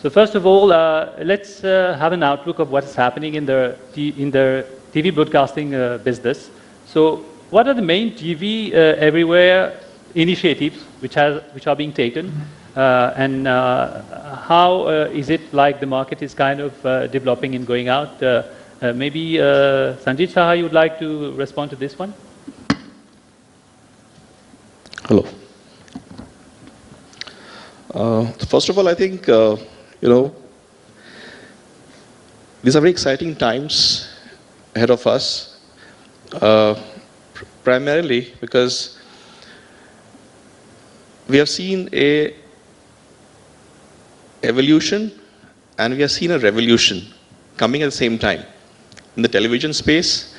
So first of all, let's have an outlook of what's happening in the TV broadcasting business. So what are the main TV everywhere initiatives which are being taken, and how is it like the market is kind of developing and going out? Maybe Sanjit Saha, you would like to respond to this one? Hello. First of all, I think, these are very exciting times ahead of us, primarily because we have seen a evolution and we have seen a revolution coming at the same time in the television space,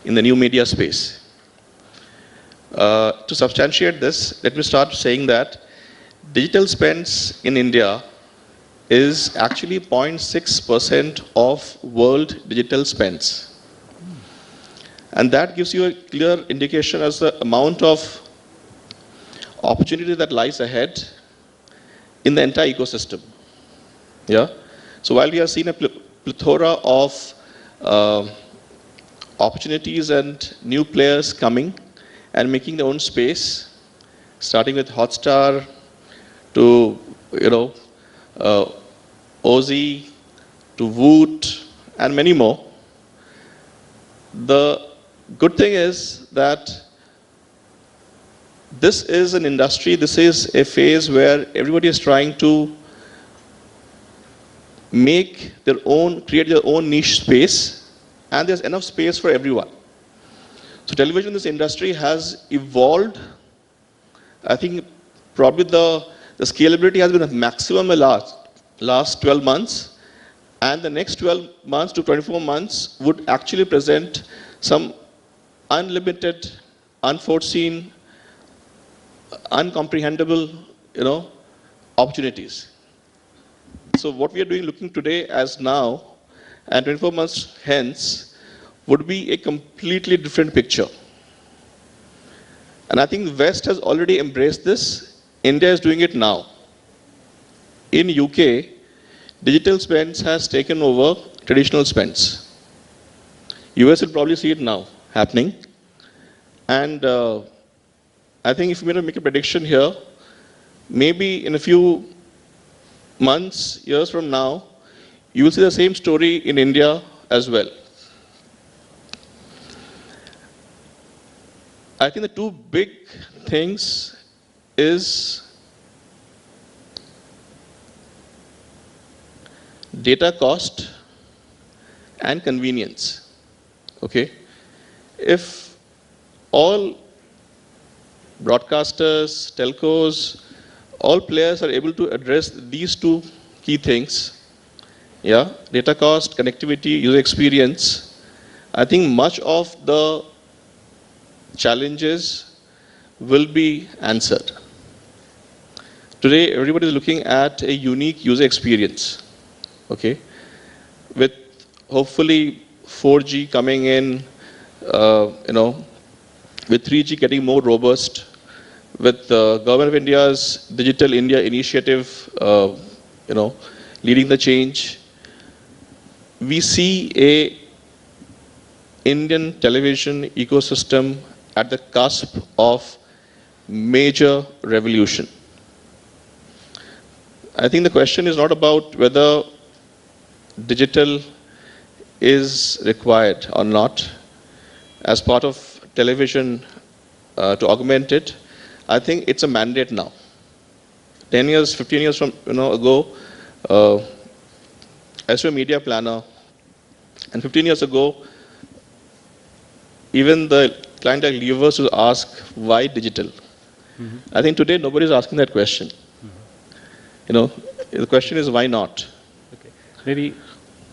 in the new media space. To substantiate this, let me start saying that digital spends in India is actually 0.6% of world digital spends. And that gives you a clear indication as the amount of opportunity that lies ahead in the entire ecosystem. Yeah? So while we have seen a plethora of opportunities and new players coming and making their own space, starting with Hotstar to, Ozee, to Voot, and many more. The good thing is that this is an industry, this is a phase where everybody is trying to create their own niche space, and there's enough space for everyone. So television in this industry has evolved. I think probably the scalability has been at maximum in the last 12 months, and the next 12 months to 24 months would actually present some unlimited, unforeseen, uncomprehendable, opportunities. So what we are doing, looking today as now, and 24 months hence, would be a completely different picture. And I think the West has already embraced this. India is doing it now. In UK, digital spends has taken over traditional spends. US will probably see it now happening. And I think if we were to make a prediction here, maybe in a few months, years from now, you will see the same story in India as well. I think the two big things is data cost and convenience. Okay? If all broadcasters, telcos, all players are able to address these two key things, data cost, connectivity, user experience, I think much of the challenges will be answered. Today, everybody is looking at a unique user experience, okay? With hopefully 4G coming in, with 3G getting more robust, with the Government of India's Digital India initiative, leading the change, we see a Indian television ecosystem at the cusp of major revolution. I think the question is not about whether digital is required or not as part of television to augment it. I think it's a mandate now. 10 years, 15 years from ago, as a media planner, and 15 years ago, even the client like Levers will ask, why digital? Mm-hmm. I think today nobody is asking that question. Mm-hmm. The question is, why not? Okay. Maybe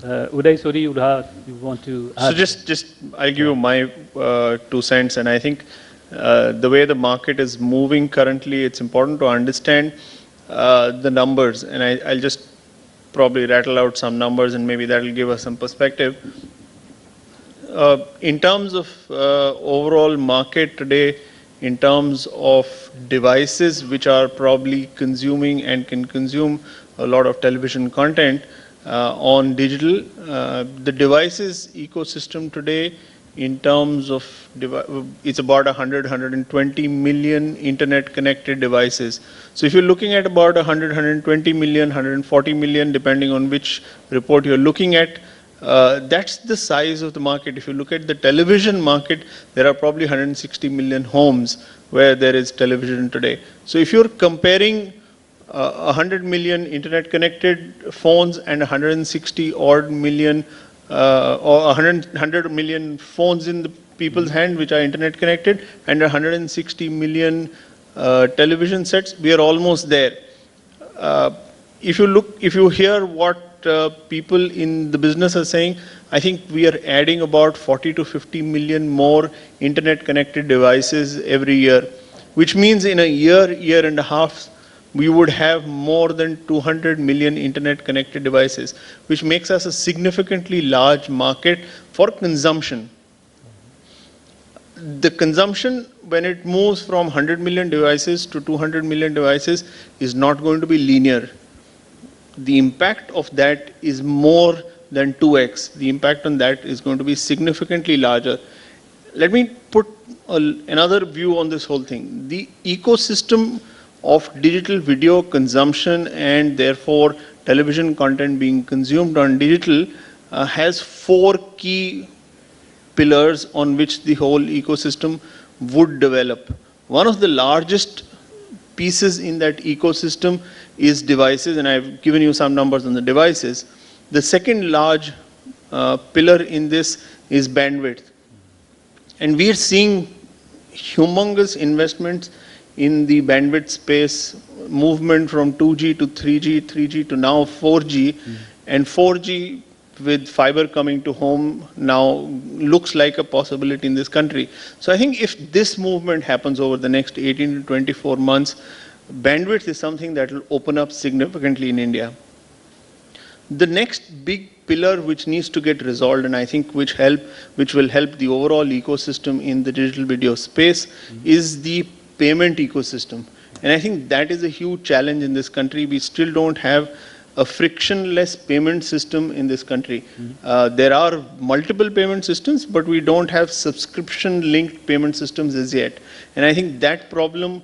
Uday Suri, you want to add? So I'll give you my 2 cents, and I think the way the market is moving currently, it's important to understand the numbers, and I'll just probably rattle out some numbers, and maybe that will give us some perspective. In terms of overall market today, in terms of devices which are probably consuming and can consume a lot of television content on digital. The devices ecosystem today, in terms of, it's about 120 million internet connected devices. So if you're looking at about 120 million, 140 million, depending on which report you're looking at, that's the size of the market. If you look at the television market, there are probably 160 million homes where there is television today. So if you're comparing 100 million internet connected phones and 160 odd million or 100 million phones in the people's hand which are internet connected and 160 million television sets, we are almost there. If you hear what people in the business are saying, I think we are adding about 40 to 50 million more internet connected devices every year, which means in a year and a half, we would have more than 200 million internet connected devices, which makes us a significantly large market for consumption. The consumption, when it moves from 100 million devices to 200 million devices, is not going to be linear. The impact of that is more than 2x. The impact on that is going to be significantly larger. Let me put another view on this whole thing. The ecosystem of digital video consumption and therefore television content being consumed on digital has 4 key pillars on which the whole ecosystem would develop. One of the largest pieces in that ecosystem is devices, and I've given you some numbers on the devices. The second large pillar in this is bandwidth. And we are seeing humongous investments in the bandwidth space, movement from 2G to 3G, 3G to now 4G, and 4G with fiber coming to home now looks like a possibility in this country. So I think if this movement happens over the next 18 to 24 months, bandwidth is something that will open up significantly in India. The next big pillar which needs to get resolved, and I think which will help the overall ecosystem in the digital video space, is the payment ecosystem. And I think that is a huge challenge in this country. We still don't have a frictionless payment system in this country. There are multiple payment systems, but we don't have subscription-linked payment systems as yet. And I think that problem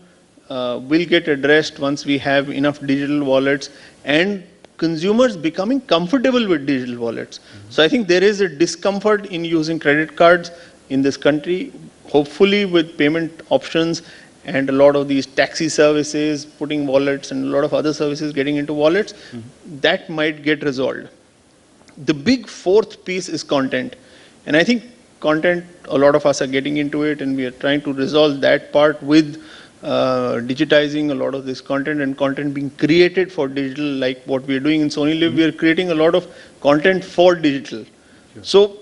will get addressed once we have enough digital wallets and consumers becoming comfortable with digital wallets. So I think there is a discomfort in using credit cards in this country. Hopefully with payment options and a lot of these taxi services, putting wallets and a lot of other services getting into wallets, that might get resolved. The big fourth piece is content. And I think content, a lot of us are getting into it, and we are trying to resolve that part with digitizing a lot of this content and content being created for digital, like what we are doing in Sony Live. We are creating a lot of content for digital. Sure. So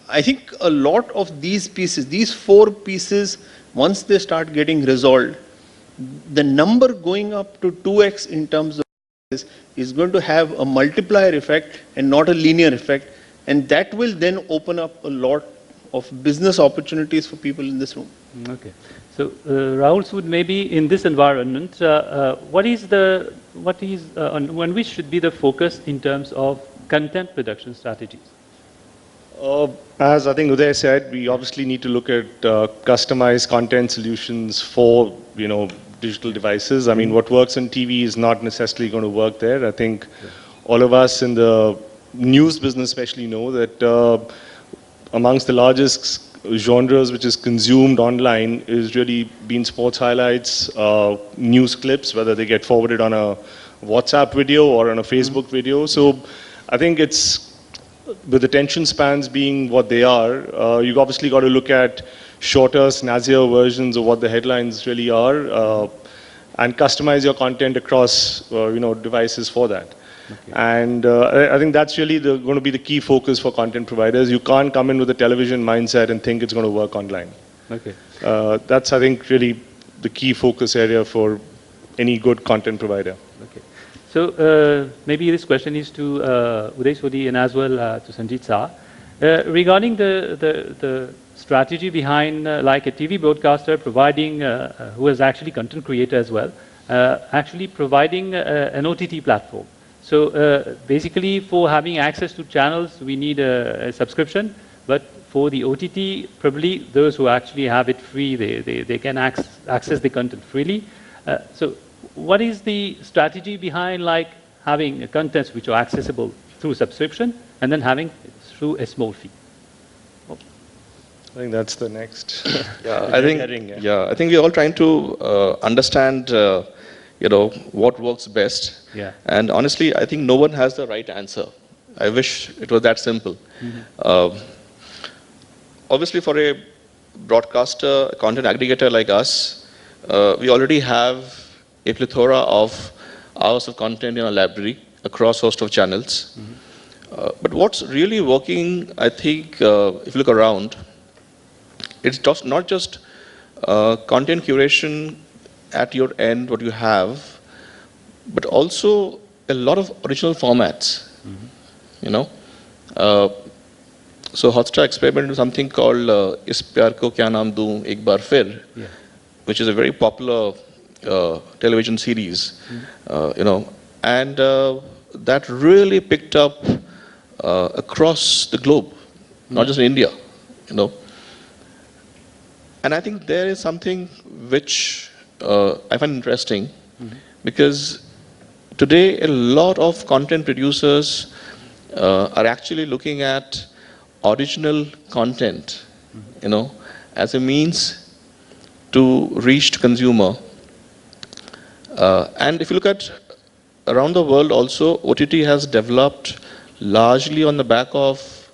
I think a lot of these pieces, these 4 pieces, once they start getting resolved, the number going up to 2x in terms of is going to have a multiplier effect and not a linear effect. And that will then open up a lot of business opportunities for people in this room. Okay. So, Rahul Sood, maybe in this environment, when which should be the focus in terms of content production strategies? As I think Uday said, we obviously need to look at customized content solutions for, digital devices. I mean, what works on TV is not necessarily going to work there. I think all of us in the news business especially know that amongst the largest genres which is consumed online is really been sports highlights, news clips, whether they get forwarded on a WhatsApp video or on a Facebook video. So I think it's, with attention spans being what they are, you've obviously got to look at shorter, snazzier versions of what the headlines really are, and customize your content across, devices for that. Okay. And I think that's really going to be the key focus for content providers. You can't come in with a television mindset and think it's going to work online. Okay. That's, I think, really the key focus area for any good content provider. Okay. So maybe this question is to Uday Sodhi and as well to Sanjeet Shah. Regarding the strategy behind like a TV broadcaster providing, who is actually content creator as well, actually providing an OTT platform. So basically, for having access to channels, we need a subscription. But for the OTT, probably those who actually have it free, they can access the content freely. So what is the strategy behind like having contents which are accessible through subscription and then having through a small fee? I think that's the next. Yeah, the I think. heading, Yeah, I think we're all trying to understand, what works best. Yeah. And honestly, I think no one has the right answer. I wish it was that simple. Obviously, for a broadcaster, a content aggregator like us, we already have a plethora of hours of content in our library across host of channels. But what's really working, I think, if you look around, it's just not just content curation at your end, what you have, but also a lot of original formats. You know, so Hotstar experimented with something called Is Pyar Ko Kya Naam Doon Ek Baar Fir, which is a very popular television series. And that really picked up across the globe, not just in India. And I think there is something which I find interesting, because today a lot of content producers are actually looking at original content, as a means to reach the consumer. And if you look at around the world also, OTT has developed largely on the back of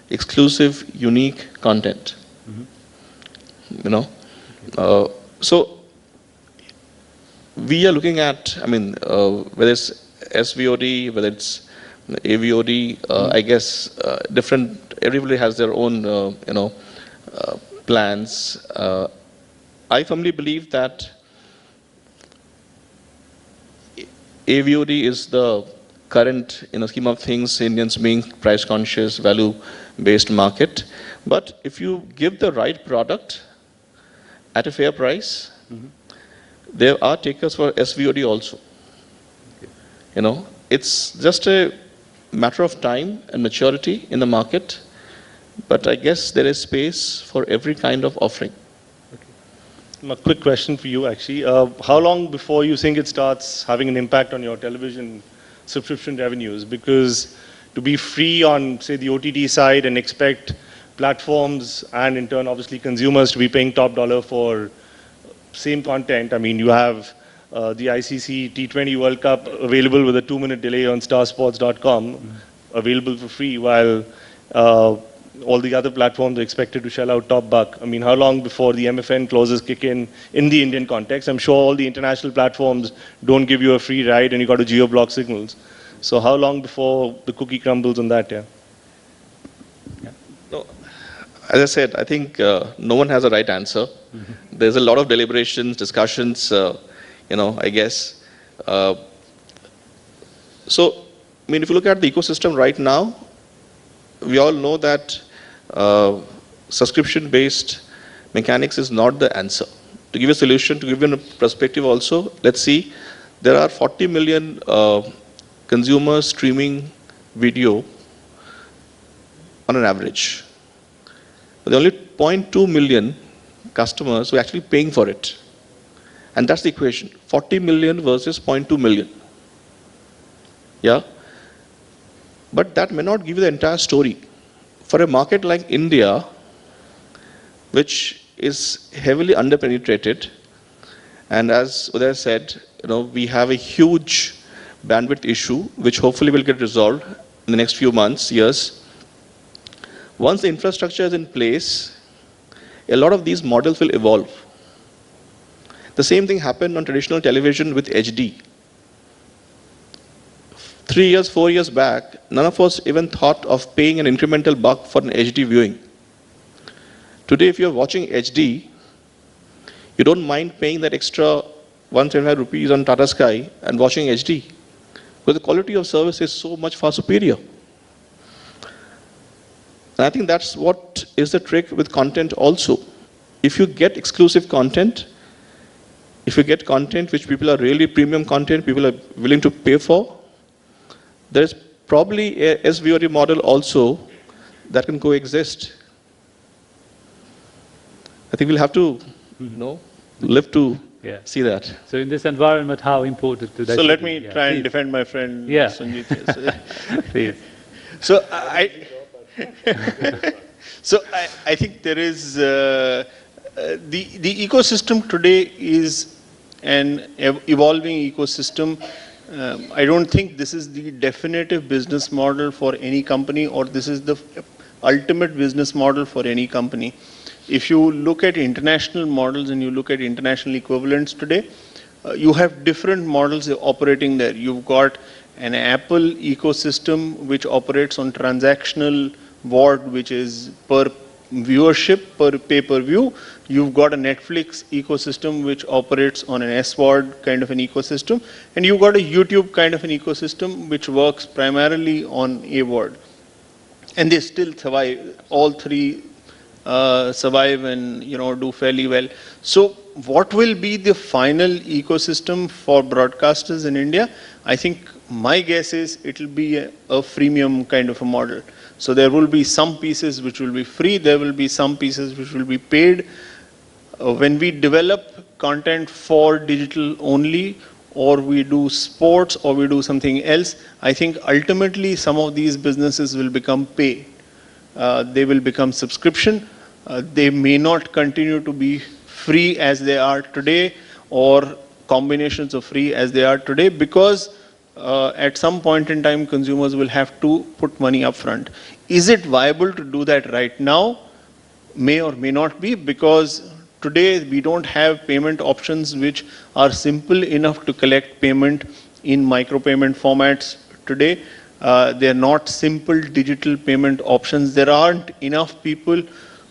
exclusive, unique content. So we are looking at, whether it's SVOD, whether it's AVOD, I guess everybody has their own, plans. I firmly believe that AVOD is the current, scheme of things, Indians being price-conscious, value-based market. But if you give the right product at a fair price, there are takers for SVOD also. It's just a matter of time and maturity in the market, but I guess there is space for every kind of offering. A quick question for you, actually. How long before you think it starts having an impact on your television subscription revenues? Because to be free on, say, the OTT side and expect platforms and, in turn, obviously, consumers to be paying top dollar for same content. You have the ICC T20 World Cup available with a 2-minute delay on starsports.com, available for free, while all the other platforms are expected to shell out top buck. How long before the MFN clauses kick in the Indian context? I'm sure all the international platforms don't give you a free ride and you got to geo-block signals. So how long before the cookie crumbles on that? No, as I said, I think no one has a right answer. There's a lot of deliberations, discussions, I guess. So, if you look at the ecosystem right now, we all know that subscription-based mechanics is not the answer. To give a solution, to give you a perspective also, let's see, there are 40 million consumers streaming video on an average. But there are only 0.2 million customers who are actually paying for it. And that's the equation, 40 million versus 0.2 million. Yeah? But that may not give you the entire story. For a market like India, which is heavily underpenetrated, and as Uday said, we have a huge bandwidth issue, which hopefully will get resolved in the next few months, years. Once the infrastructure is in place, a lot of these models will evolve. The same thing happened on traditional television with HD. 3 years, 4 years back, none of us even thought of paying an incremental buck for an HD viewing. Today, if you're watching HD, you don't mind paying that extra 175 rupees on Tata Sky and watching HD, because the quality of service is so much far superior. And I think that's what is the trick with content also. If you get exclusive content, if you get content which people are really premium content, people are willing to pay for, there is probably a SVOD model also that can coexist. I think we'll have to, live to Yeah. see that. So in this environment, how important to that? So let should me be? Yeah, try and please. defend my friend Yeah. Sanjeet here. Please. So I think there is the ecosystem today is an evolving ecosystem. I don't think this is the definitive business model for any company, or this is the ultimate business model for any company. If you look at international models and you look at international equivalents today, you have different models operating there. You've got an Apple ecosystem which operates on transactional VOD, which is per viewership, per pay-per-view. You've got a Netflix ecosystem which operates on an SVOD kind of an ecosystem. And you've got a YouTube kind of an ecosystem which works primarily on AVOD. And they still survive. All three survive and do fairly well. So what will be the final ecosystem for broadcasters in India? I think my guess is it will be a freemium kind of a model. So there will be some pieces which will be free, there will be some pieces which will be paid. When we develop content for digital only, or we do sports, or we do something else, I think ultimately some of these businesses will become pay. They will become subscription. They may not continue to be free as they are today, or combinations of free as they are today, because at some point in time consumers will have to put money up front. Is it viable to do that right now? May or may not be, because today we don't have payment options which are simple enough to collect payment in micropayment formats today. They are not simple digital payment options. There aren't enough people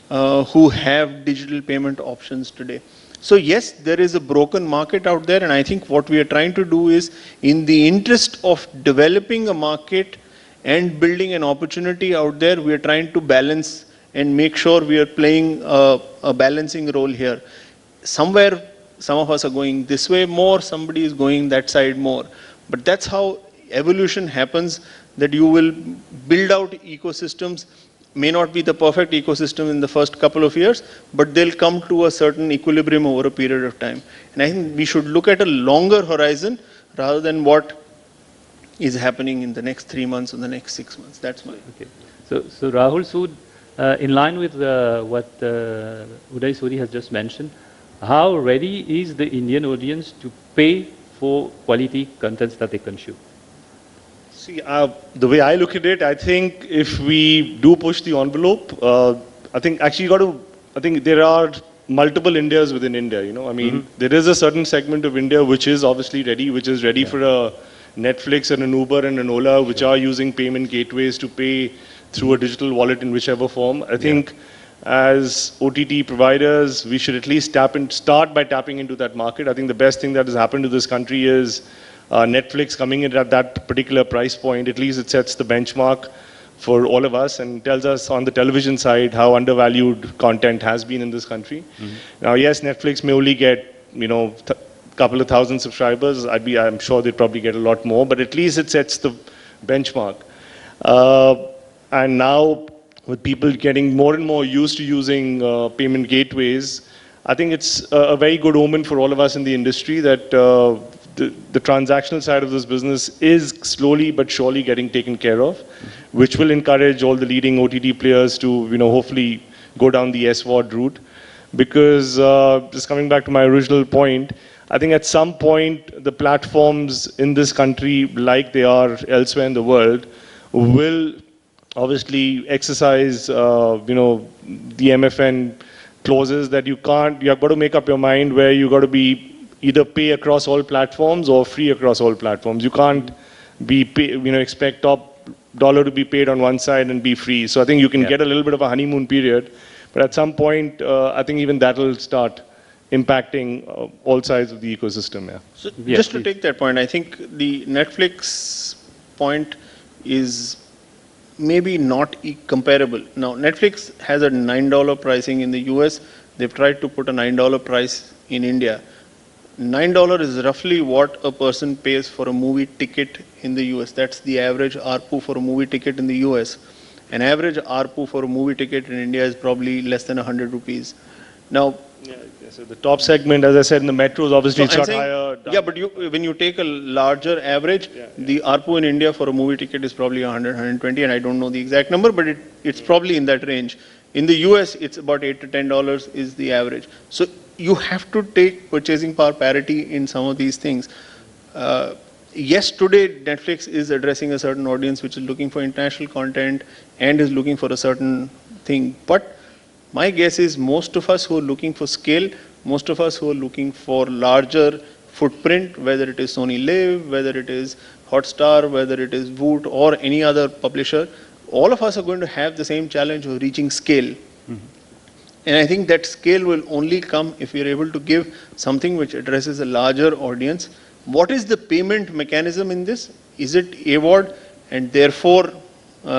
who have digital payment options today. So yes, there is a broken market out there, and I think what we are trying to do is, in the interest of developing a market and building an opportunity out there, we are trying to balance and make sure we are playing a balancing role here. Somewhere, some of us are going this way more, somebody is going that side more. But that's how evolution happens, that you will build out ecosystems. May not be the perfect ecosystem in the first couple of years, but they'll come to a certain equilibrium over a period of time. And I think we should look at a longer horizon rather than what is happening in the next 3 months or the next 6 months. That's my. Okay. So Rahul Sood, in line with what Uday Suri has just mentioned, how ready is the Indian audience to pay for quality contents that they consume? See, the way I look at it, I think if we do push the envelope, I think actually I think there are multiple Indias within India, I mean, there is a certain segment of India which is obviously ready, which is ready for a Netflix and an Uber and an Ola, which are using payment gateways to pay through a digital wallet in whichever form. I think as OTT providers, we should at least start by tapping into that market. I think the best thing that has happened to this country is Netflix coming in at that particular price point. At least it sets the benchmark for all of us and tells us on the television side how undervalued content has been in this country. Now, yes, Netflix may only get, couple of thousand subscribers. I'm sure they'd probably get a lot more, but at least it sets the benchmark. And now, with people getting more and more used to using payment gateways, I think it's a very good omen for all of us in the industry that the transactional side of this business is slowly but surely getting taken care of, which will encourage all the leading OTT players to, hopefully go down the SVOD route. Because just coming back to my original point, I think at some point the platforms in this country, like they are elsewhere in the world, will obviously exercise, the MFN clauses that you've got to make up your mind where you got to be either pay across all platforms or free across all platforms. You can't expect top dollar to be paid on one side and be free. So I think you can get a little bit of a honeymoon period, but at some point, I think even that will start impacting all sides of the ecosystem. Yeah. So just to take that point, I think the Netflix point is maybe not comparable. Now, Netflix has a $9 pricing in the US. They've tried to put a $9 price in India. $9 is roughly what a person pays for a movie ticket in the US. That's the average ARPU for a movie ticket in the US. An average ARPU for a movie ticket in India is probably less than 100 rupees. Now, So the top segment, as I said, in the metros, obviously it's I'm got saying- higher. Yeah, but when you take a larger average, the ARPU in India for a movie ticket is probably 100, 120, and I don't know the exact number, but it's probably in that range. In the US, it's about $8 to $10 is the average. So you have to take purchasing power parity in some of these things. Yes, today Netflix is addressing a certain audience which is looking for international content and is looking for a certain thing, but my guess is most of us who are looking for scale, most of us who are looking for larger footprint, whether it is Sony Live, whether it is Hotstar, whether it is Voot or any other publisher, all of us are going to have the same challenge of reaching scale. And I think that scale will only come if we are able to give something which addresses a larger audience. What is the payment mechanism in this? Is it AVOD and therefore we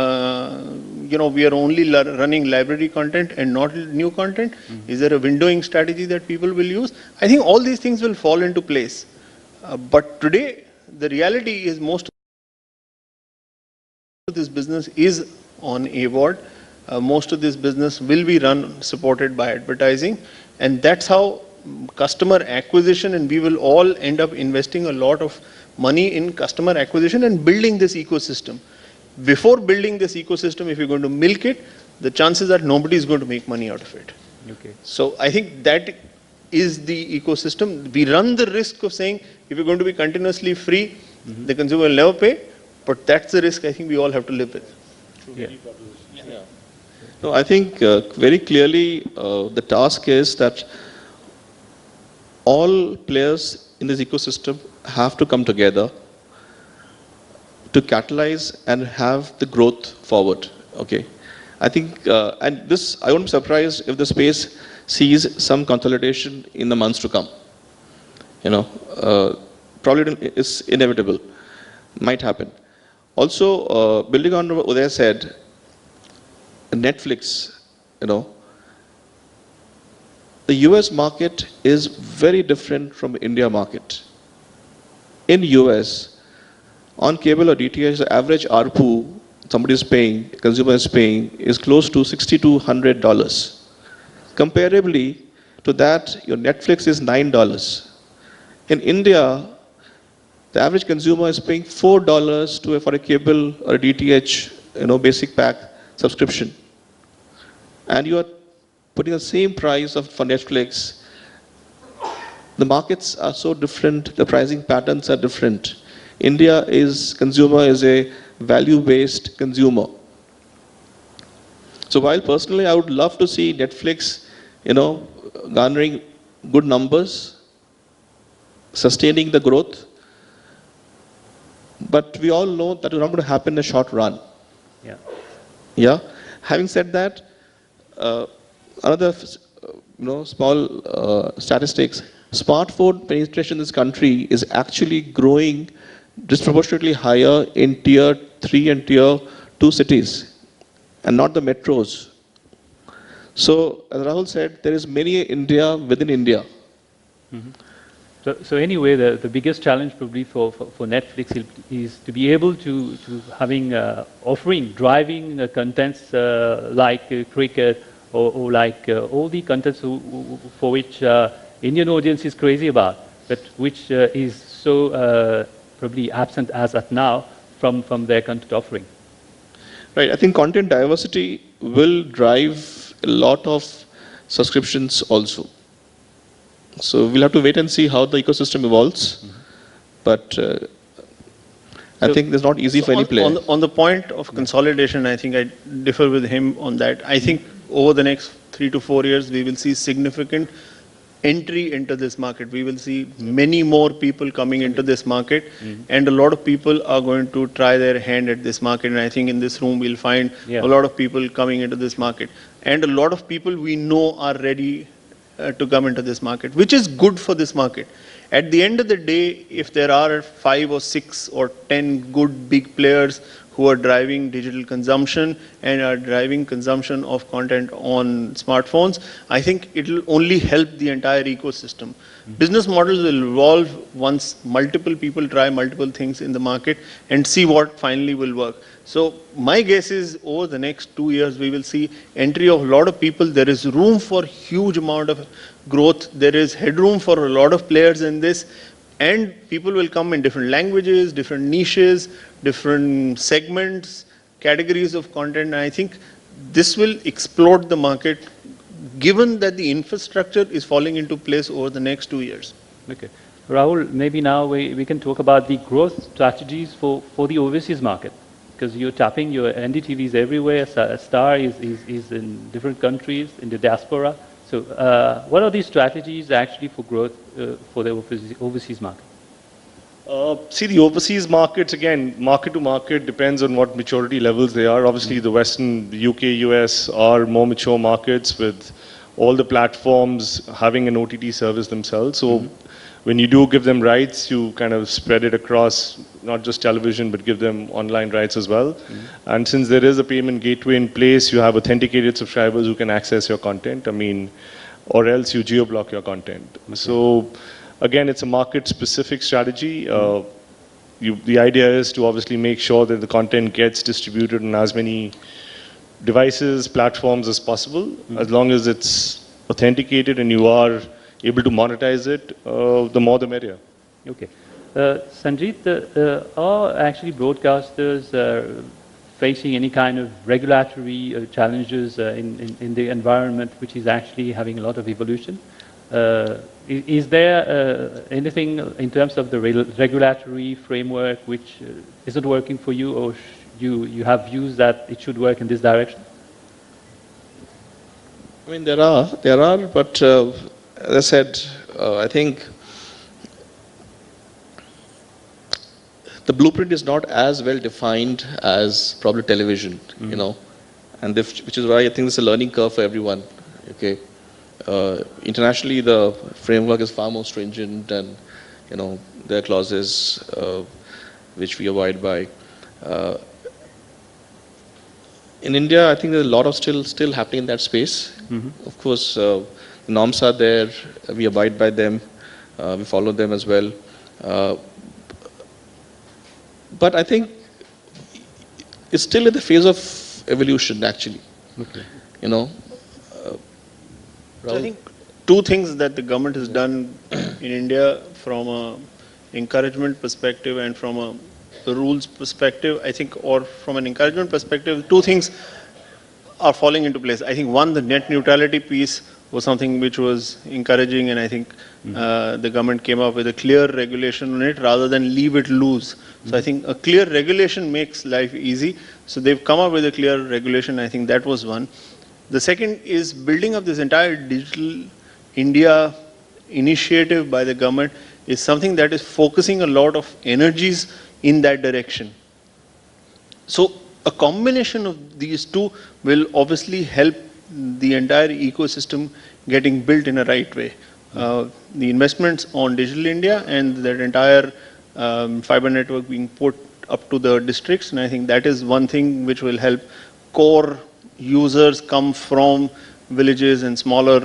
are only running library content and not new content? Is there a windowing strategy that people will use? I think all these things will fall into place. But today, the reality is most of this business is on AVOD. Most of this business will be supported by advertising. And that's how customer acquisition, and we will all end up investing a lot of money in customer acquisition and building this ecosystem. Before building this ecosystem, if you're going to milk it, the chances are nobody is going to make money out of it. Okay. So I think that is the ecosystem. We run the risk of saying if you're going to be continuously free, the consumer will never pay, but that's the risk I think we all have to live with. Yeah. No, I think very clearly the task is that all players in this ecosystem have to come together to catalyze and have the growth forward. Okay, I think, and this, I won't be surprised if the space sees some consolidation in the months to come. Probably it's inevitable, might happen. Also, building on what Uday said, Netflix, the US market is very different from India market. In US, on cable or DTH, the average ARPU somebody is paying, consumer is paying, is close to $60 to $100. Comparably to that, your Netflix is $9. In India, the average consumer is paying $4 for a cable or a DTH, basic pack subscription. And you are putting the same price for Netflix. The markets are so different, the pricing patterns are different. Consumer is a value-based consumer. So while personally I would love to see Netflix, garnering good numbers, sustaining the growth, but we all know that is not going to happen in a short run. Yeah. Yeah. Having said that, another small statistics, smartphone penetration in this country is actually growing disproportionately higher in tier 3 and tier 2 cities and not the metros. So as Rahul said, there is many India within India. So anyway, the biggest challenge probably for Netflix is to be able to having driving contents like cricket or like all the contents for which Indian audience is crazy about, but which is so probably absent as at now from their content offering. Right. I think content diversity will drive a lot of subscriptions also. So we'll have to wait and see how the ecosystem evolves. But I think it's not easy for any player. On the point of consolidation, I think I differ with him on that. I think over the next 3 to 4 years, we will see significant entry into this market. We will see many more people coming into this market, and a lot of people are going to try their hand at this market. And I think in this room, we'll find a lot of people coming into this market. And a lot of people we know are ready to come into this market, which is good for this market. At the end of the day, if there are 5 or 6 or 10 good big players who who are driving digital consumption and are driving consumption of content on smartphones, I think it will only help the entire ecosystem. Business models will evolve once multiple people try multiple things in the market and see what finally will work. So my guess is over the next 2 years, we will see entry of a lot of people. There is room for huge amount of growth. There is headroom for a lot of players in this. And people will come in different languages, different niches, different segments, categories of content. And I think this will explode the market, given that the infrastructure is falling into place over the next 2 years. Okay. Rahul, maybe now we can talk about the growth strategies for the overseas market. Because you're tapping your NDTVs everywhere. Star is in different countries, in the diaspora. So what are these strategies actually for growth for the overseas market? See, the overseas markets, again, market to market depends on what maturity levels they are. Obviously, the Western, the UK, US are more mature markets with all the platforms having an OTT service themselves. So when you do give them rights, you kind of spread it across not just television, but give them online rights as well. And since there is a payment gateway in place, you have authenticated subscribers who can access your content. I mean, or else you geo-block your content. So again, it's a market-specific strategy. The idea is to obviously make sure that the content gets distributed on as many devices, platforms as possible, as long as it's authenticated and you are able to monetize it, the more the merrier. Okay. Sanjeet, are actually broadcasters facing any kind of regulatory challenges in the environment which is actually having a lot of evolution? Is there anything in terms of the regulatory framework which isn't working for you, or you have views that it should work in this direction? I mean, there are, but as I said, I think the blueprint is not as well defined as probably television, you know, and which is why I think it's a learning curve for everyone. Okay, internationally the framework is far more stringent, and you know there are clauses which we abide by. In India, I think there's a lot of still happening in that space. Of course, norms are there. We abide by them. We follow them as well. But I think it's still in the phase of evolution, actually. Okay. You know. So I think two things that the government has done in India from an encouragement perspective and from a rules perspective, I think, or from an encouragement perspective, two things are falling into place. I think one, the net neutrality piece was something which was encouraging, and I think the government came up with a clear regulation on it rather than leave it loose. So I think a clear regulation makes life easy. So they've come up with a clear regulation. I think that was one. The second is building up this entire Digital India initiative by the government is something that is focusing a lot of energies in that direction. So a combination of these two will obviously help the entire ecosystem getting built in a right way. The investments on Digital India and that entire fiber network being put up to the districts, and I think that is one thing which will help core users come from villages and smaller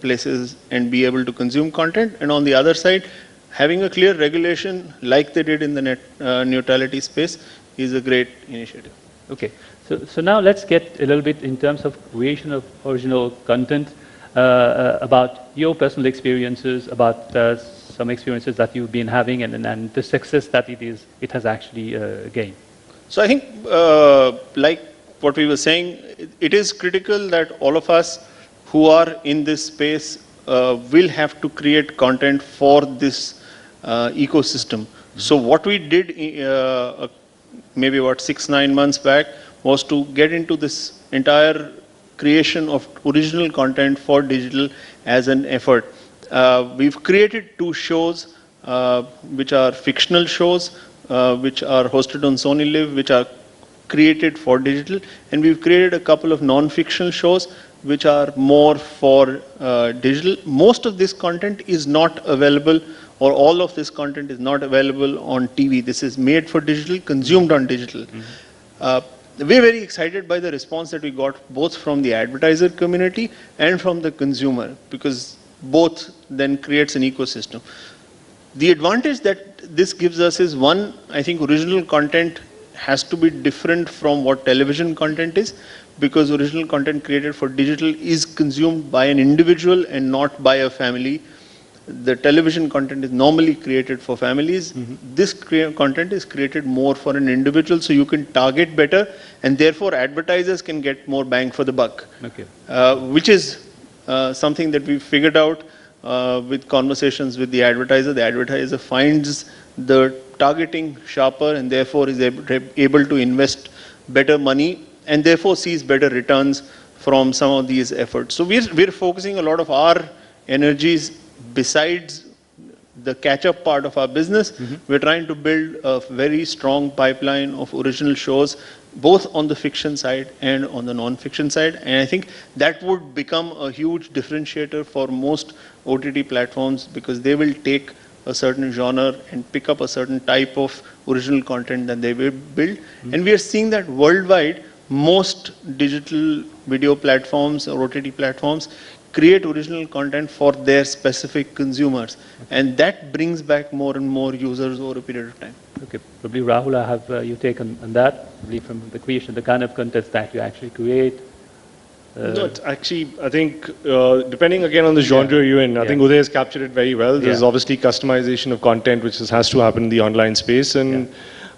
places and be able to consume content. And on the other side, having a clear regulation like they did in the net neutrality space is a great initiative. Okay. So now let's get a little bit in terms of creation of original content, about your personal experiences, about some experiences that you've been having, and the success that it has actually gained. So I think, like what we were saying, it is critical that all of us who are in this space will have to create content for this ecosystem. So what we did maybe about 6-9 months back was to get into this entire creation of original content for digital as an effort. We've created 2 shows which are fictional shows which are hosted on Sony Live, which are created for digital, and we've created a couple of non-fictional shows which are more for digital. Most of this content is not available, or all of this content is not available on TV. This is made for digital, consumed on digital. We're very excited by the response that we got both from the advertiser community and from the consumer, because both then creates an ecosystem. The advantage that this gives us is, one, I think original content has to be different from what television content is, because original content created for digital is consumed by an individual and not by a family. The television content is normally created for families. This content is created more for an individual, so you can target better, and therefore advertisers can get more bang for the buck. Okay. Which is something that we figured out with conversations with the advertiser. The advertiser finds the targeting sharper and therefore is able to invest better money and therefore sees better returns from some of these efforts. So we're focusing a lot of our energies besides the catch-up part of our business. We're trying to build a very strong pipeline of original shows, both on the fiction side and on the non-fiction side. And I think that would become a huge differentiator for most OTT platforms, because they will take a certain genre and pick up a certain type of original content that they will build. And we are seeing that worldwide, most digital video platforms or OTT platforms create original content for their specific consumers. And that brings back more and more users over a period of time. Okay, probably Rahul, I have your take on that, probably from the creation, the kind of content that you actually create. No, actually, I think depending again on the genre you're in, I think Uday has captured it very well. There's obviously customization of content which has to happen in the online space, and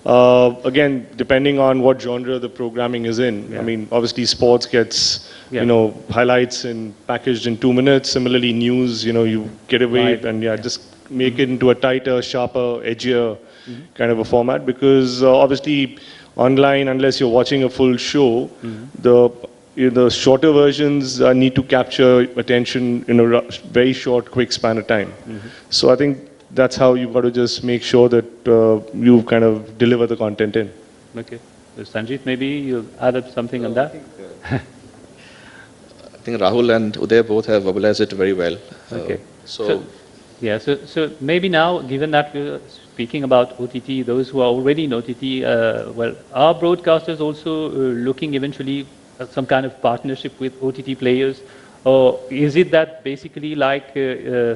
again, depending on what genre the programming is in. I mean, obviously, sports gets highlights and packaged in 2 minutes. Similarly, news, you get away and just make it into a tighter, sharper, edgier kind of a format, because obviously online, unless you're watching a full show, the shorter versions need to capture attention in a very short, quick span of time. So I think that's how you've got to just make sure that you kind of deliver the content in. Okay. So Sanjeev, maybe you'll add up something on that? I think Rahul and Uday both have verbalized it very well. Okay. So maybe now, given that we're speaking about OTT, those who are already in OTT, well, are broadcasters also looking eventually at some kind of partnership with OTT players? Or is it that basically like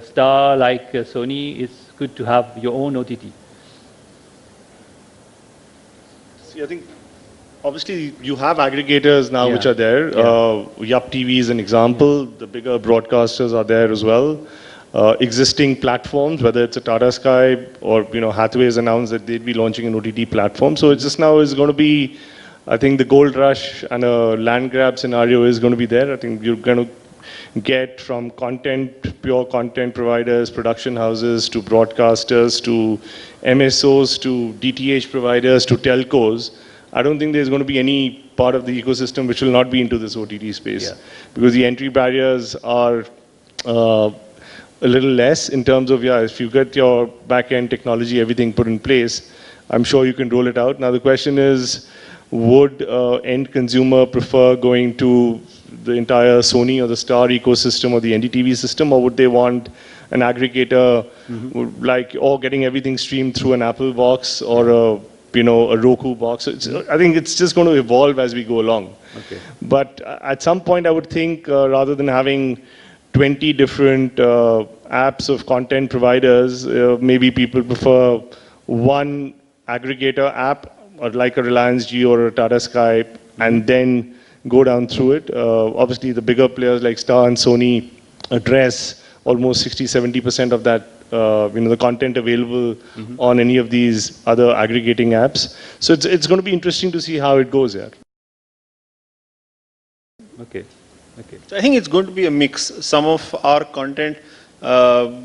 Star, like Sony, it's good to have your own OTT? See, I think obviously you have aggregators now which are there. Yup TV is an example. The bigger broadcasters are there as well. Existing platforms, whether it's a Tata Sky or Hathway has announced that they'd be launching an OTT platform. So it just now is going to be, I think the gold rush and a land grab scenario is going to be there. I think you're going to get from pure content providers, production houses, to broadcasters, to MSOs, to DTH providers, to telcos. I don't think there's going to be any part of the ecosystem which will not be into this OTT space, because the entry barriers are a little less in terms of, if you get your back-end technology, everything put in place, I'm sure you can roll it out. Now the question is, would end consumer prefer going to the entire Sony or the Star ecosystem or the NDTV system, or would they want an aggregator or getting everything streamed through an Apple box or a Roku box? I think it's just going to evolve as we go along. Okay. But at some point, I would think rather than having 20 different apps of content providers, maybe people prefer one aggregator app, or like a Reliance Jio or a Tata Sky, and then go down through it. Obviously, the bigger players like Star and Sony address almost 60-70% of that, the content available on any of these other aggregating apps. So it's going to be interesting to see how it goes here. Okay. Okay. So I think it's going to be a mix. Some of our content,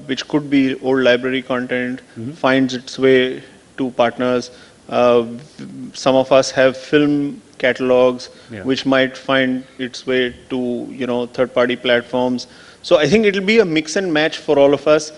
which could be old library content, finds its way to partners. Some of us have film catalogs, which might find its way to third-party platforms. So I think it'll be a mix and match for all of us.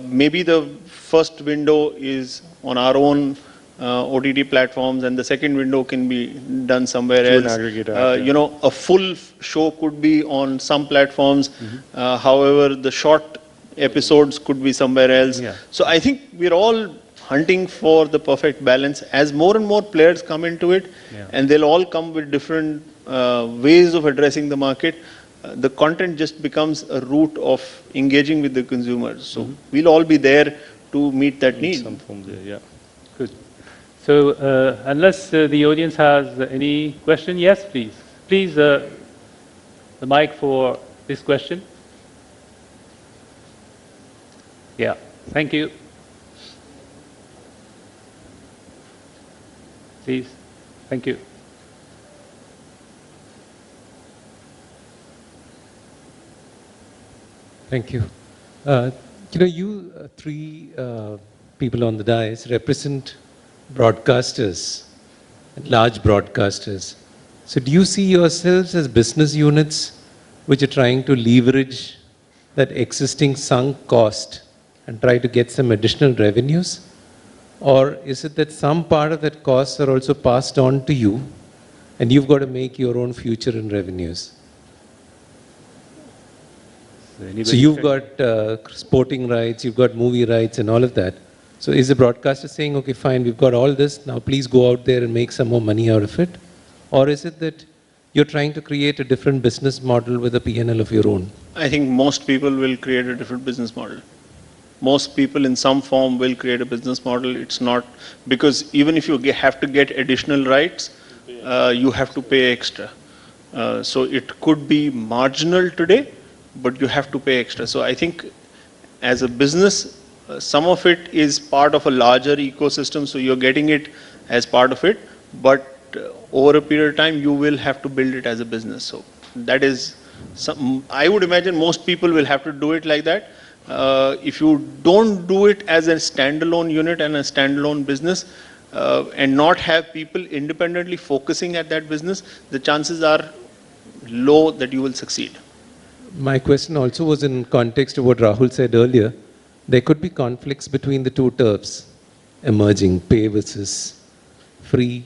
Maybe the first window is on our own OTT platforms, and the second window can be done somewhere else. An aggregator, a full show could be on some platforms. However, the short episodes could be somewhere else. So I think we're all hunting for the perfect balance. As more and more players come into it, and they'll all come with different ways of addressing the market, the content just becomes a route of engaging with the consumers. So we'll all be there to meet that need. Some form there, yeah. Good. So, unless the audience has any question, yes, please. Please, the mic for this question. Yeah, thank you. Please, thank you. Thank you. You three people on the dais represent broadcasters, large broadcasters. So do you see yourselves as business units which are trying to leverage that existing sunk cost and try to get some additional revenues? Or is it that some part of that costs are also passed on to you and you've got to make your own future in revenues? So you've got sporting rights, you've got movie rights and all of that. So is the broadcaster saying, okay, fine, we've got all this, now please go out there and make some more money out of it? Or is it that you're trying to create a different business model with a P&L of your own? I think most people will create a different business model. Most people in some form will create a business model. It's not, because even if you have to get additional rights, you have to pay extra. So it could be marginal today, but you have to pay extra. So I think as a business, some of it is part of a larger ecosystem, so you're getting it as part of it, but over a period of time, you will have to build it as a business. So that is, I would imagine most people will have to do it like that. If you don't do it as a standalone unit and a standalone business, and not have people independently focusing at that business, the chances are low that you will succeed. My question also was in context of what Rahul said earlier. There could be conflicts between the two turfs emerging, pay versus free,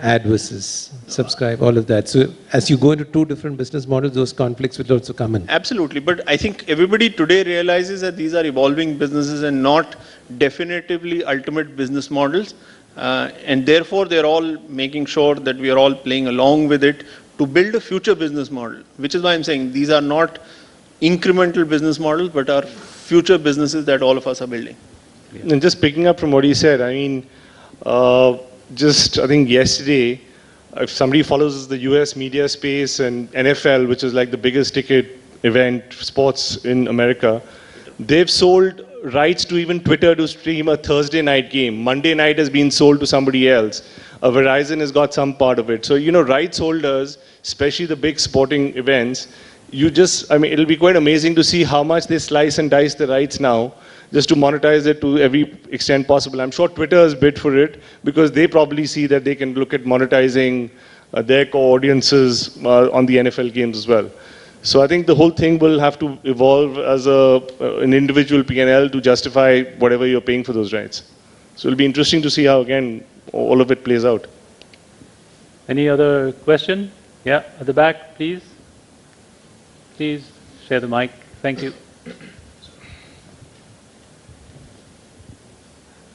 ad versus subscribe, all of that. So as you go into two different business models, those conflicts will also come in. Absolutely, but I think everybody today realizes that these are evolving businesses and not definitively ultimate business models. And therefore, they're all making sure that we are all playing along with it to build a future business model, which is why I'm saying these are not incremental business models, but are future businesses that all of us are building. Yeah. And just picking up from what he said, I mean, I think yesterday, if somebody follows the US media space and NFL, which is like the biggest ticket event, sports in America, they've sold rights to even Twitter to stream a Thursday night game. Monday night has been sold to somebody else. Verizon has got some part of it. So, rights holders, especially the big sporting events, it'll be quite amazing to see how much they slice and dice the rights now, just to monetize it to every extent possible. I'm sure Twitter has bid for it because they probably see that they can look at monetizing their core audiences on the NFL games as well. So I think the whole thing will have to evolve as an individual P&L to justify whatever you're paying for those rights. So it'll be interesting to see how, again, all of it plays out. Any other question? Yeah, at the back, please. Please share the mic. Thank you.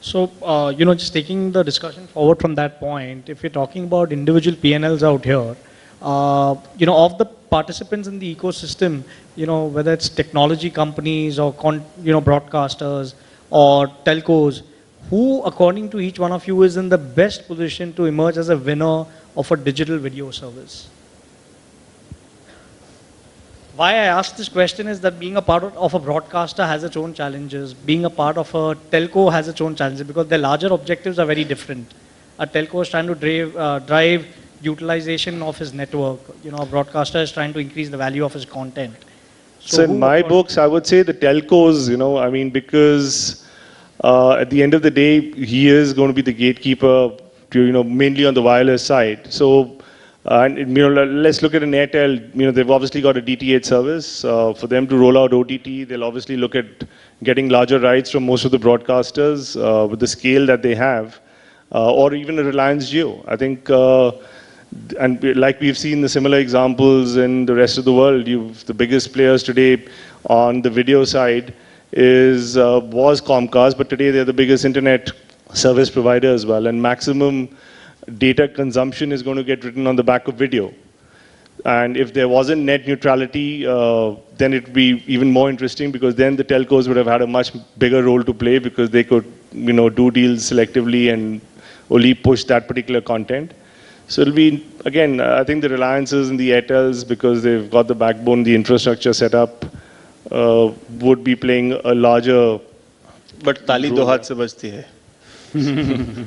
So, just taking the discussion forward from that point, if you're talking about individual P&Ls out here, of the participants in the ecosystem, whether it's technology companies or, broadcasters or telcos, who, according to each one of you, is in the best position to emerge as a winner of a digital video service? Why I ask this question is that being a part of a broadcaster has its own challenges. Being a part of a telco has its own challenges because their larger objectives are very different. A telco is trying to drive utilization of his network. A broadcaster is trying to increase the value of his content. So in my books, I would say the telcos, because at the end of the day, he is going to be the gatekeeper, mainly on the wireless side. So, let's look at an Airtel. They've obviously got a DTH service. For them to roll out OTT, they'll obviously look at getting larger rights from most of the broadcasters with the scale that they have, or even a Reliance Jio. I think, and like we've seen the similar examples in the rest of the world, the biggest players today on the video side was Comcast, but today they're the biggest internet service provider as well, and maximum data consumption is going to get written on the back of video. And if there wasn't net neutrality, then it would be even more interesting, because then the telcos would have had a much bigger role to play, because they could, do deals selectively and only push that particular content. So it'll be, again, I think the Reliances and the Airtels, because they've got the backbone, the infrastructure set up, would be playing a larger. But tali do haath se bajti hai.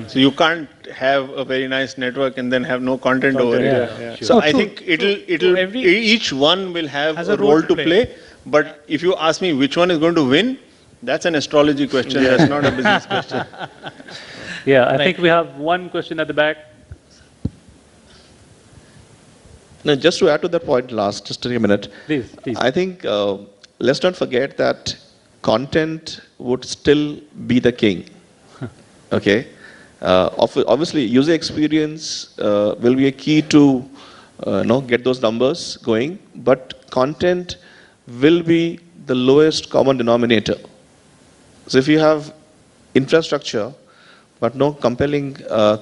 So you can't have a very nice network and then have no content over it. Yeah. So No, I true, think it'll each one will have Has a role to play. But if you ask me which one is going to win, that's an astrology question. That's not a business question. Yeah, I think we have one question at the back. Now, just to add to that point, just a minute. Please. I think let's not forget that content would still be the king. Okay. Obviously, user experience will be a key to get those numbers going, but content will be the lowest common denominator. So if you have infrastructure but no compelling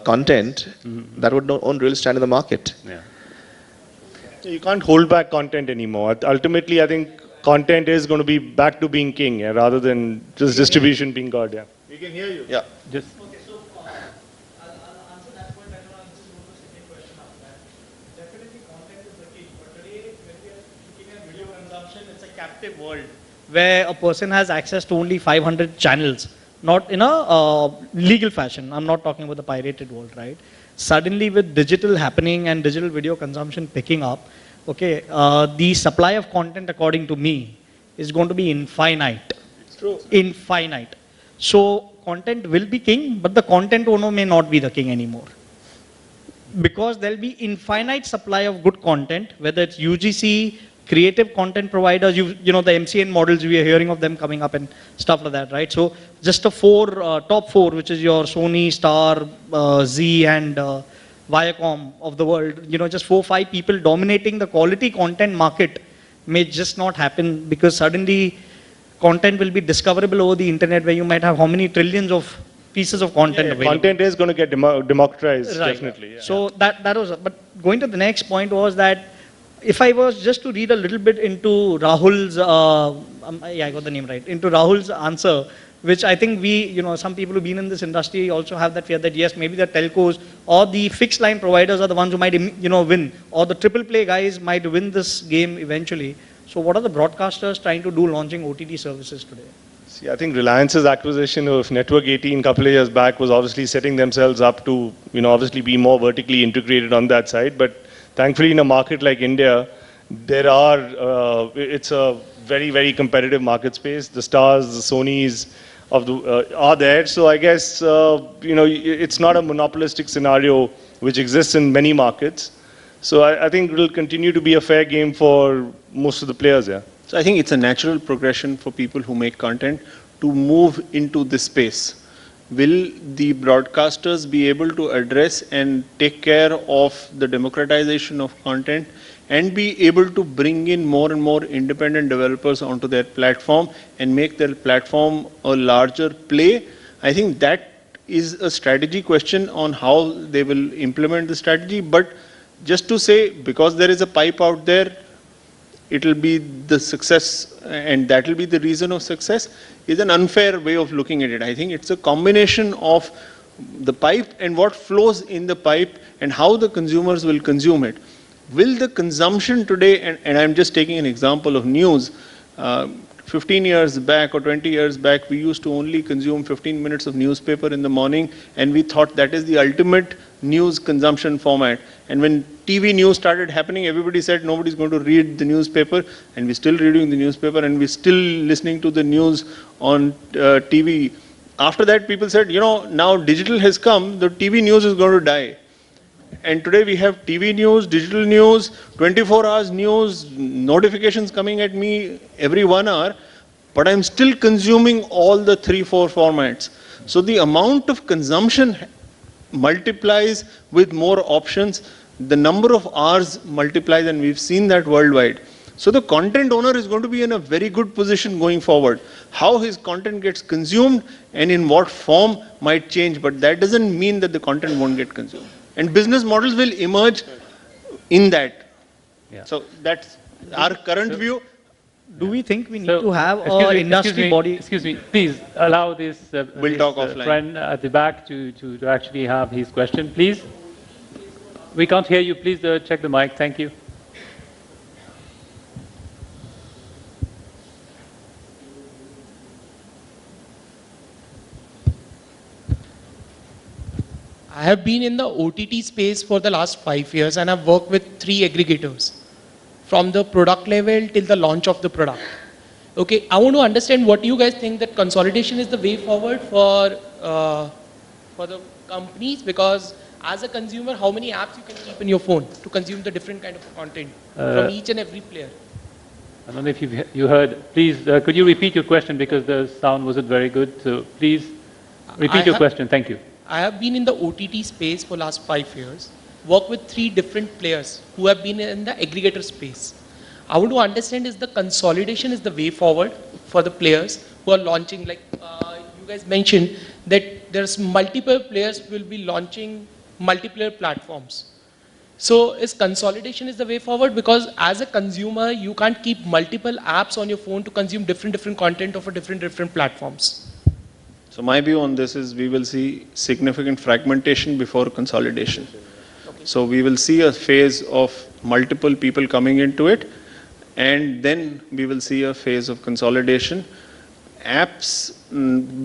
content, that would not really stand in the market. Yeah. You can't hold back content anymore. Ultimately, I think content is going to be back to being king, rather than just distribution being God. Yeah. We can hear you. Yeah. Just Okay, so I'll answer that point later on. Just move to the second question after that. Definitely content is the key, but today when we are looking at video consumption, it's a captive world where a person has access to only 500 channels, not in a legal fashion. I'm not talking about the pirated world, right? Suddenly with digital happening and digital video consumption picking up, okay, the supply of content, according to me, is going to be infinite. It's true. Infinite. So content will be king, but the content owner may not be the king anymore. Because there'll be infinite supply of good content, whether it's UGC, creative content providers, you know the MCN models, we are hearing of them coming up and stuff like that, right? So just the top four, which is your Sony, Star, Z and Viacom of the world, just 4-5 people dominating the quality content market may just not happen, because suddenly content will be discoverable over the internet, where you might have how many trillions of pieces of content available. Content is going to get democratized, Right. definitely. Yeah. So that was, but going to the next point was that if I was just to read a little bit into Rahul's, I got the name right, into Rahul's answer, which I think some people who've been in this industry also have that fear that yes, maybe the telcos or the fixed line providers are the ones who might, win, or the triple play guys might win this game eventually. So what are the broadcasters trying to do launching OTT services today? See, I think Reliance's acquisition of Network 18 a couple of years back was obviously setting themselves up to, obviously be more vertically integrated on that side. But thankfully, in a market like India, it's a very, very competitive market space. The Stars, the Sonys are there. So I guess, it's not a monopolistic scenario which exists in many markets. So I think it will continue to be a fair game for most of the players, yeah. So I think it's a natural progression for people who make content to move into this space. Will the broadcasters be able to address and take care of the democratization of content and be able to bring in more and more independent developers onto their platform and make their platform a larger play? I think that is a strategy question on how they will implement the strategy. But just to say, because there is a pipe out there, it will be the success and that will be the reason of success, is an unfair way of looking at it. I think it's a combination of the pipe and what flows in the pipe and how the consumers will consume it. Will the consumption today, and I'm just taking an example of news, 15 years back or 20 years back, we used to only consume 15 minutes of newspaper in the morning, and we thought that is the ultimate news consumption format. And when TV news started happening, everybody said nobody's going to read the newspaper, and we're still reading the newspaper, and we're still listening to the news on TV. After that, people said, now digital has come, the TV news is going to die. And today we have TV news, digital news, 24 hours news, notifications coming at me every 1 hour, but I'm still consuming all the 3-4 formats. So the amount of consumption multiplies with more options, the number of hours multiplies, and we've seen that worldwide. So the content owner is going to be in a very good position going forward. How his content gets consumed and in what form might change, but that doesn't mean that the content won't get consumed. And business models will emerge in that. Yeah. So that's our current view. Do we think we need So, to have excuse an me, industry body? Excuse me, please allow this, We'll talk offline. friend at the back to actually have his question, please. We can't hear you. Please check the mic. Thank you. I have been in the OTT space for the last 5 years and I've worked with 3 aggregators from the product level till the launch of the product. Okay, I want to understand what you guys think that consolidation is the way forward for the companies, because as a consumer, how many apps you can keep in your phone to consume the different kind of content from each and every player? I don't know if you heard. Please, could you repeat your question because the sound wasn't very good. So please repeat your question. Thank you. I have been in the OTT space for last 5 years, worked with 3 different players who have been in the aggregator space. I want to understand is the consolidation is the way forward for the players who are launching, like you guys mentioned that there's multiple players will be launching multiple platforms. So is consolidation is the way forward, because as a consumer you can't keep multiple apps on your phone to consume different content of a different platforms. So my view on this is we will see significant fragmentation before consolidation. Okay. So we will see a phase of multiple people coming into it, and then we will see a phase of consolidation. Apps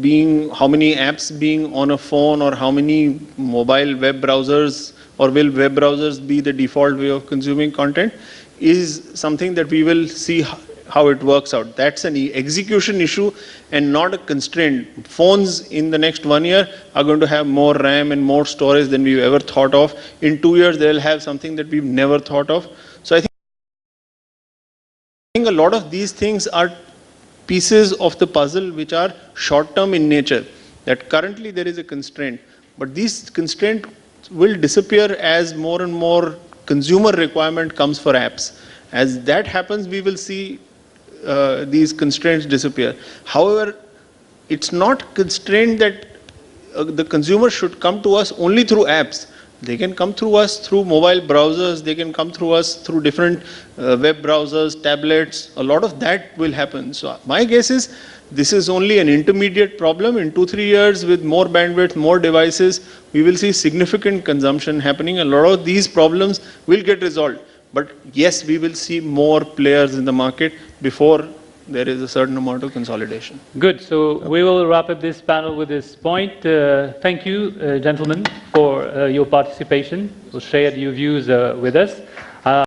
being, how many apps being on a phone, or how many mobile web browsers, or will web browsers be the default way of consuming content, is something that we will see how it works out. That's an execution issue and not a constraint. Phones in the next 1 year are going to have more RAM and more storage than we've ever thought of. In 2 years, they'll have something that we've never thought of. So I think a lot of these things are pieces of the puzzle which are short-term in nature, that currently there is a constraint, but these constraints will disappear as more and more consumer requirement comes for apps. As that happens, we will see these constraints disappear. However, it's not constrained that the consumer should come to us only through apps. They can come through us through mobile browsers, they can come through us through different web browsers, tablets. A lot of that will happen. So my guess is this is only an intermediate problem. In 2-3 years, with more bandwidth, more devices, we will see significant consumption happening. A lot of these problems will get resolved. But yes, we will see more players in the market before there is a certain amount of consolidation. Good. So we will wrap up this panel with this point. Thank you, gentlemen, for your participation, for sharing your views with us.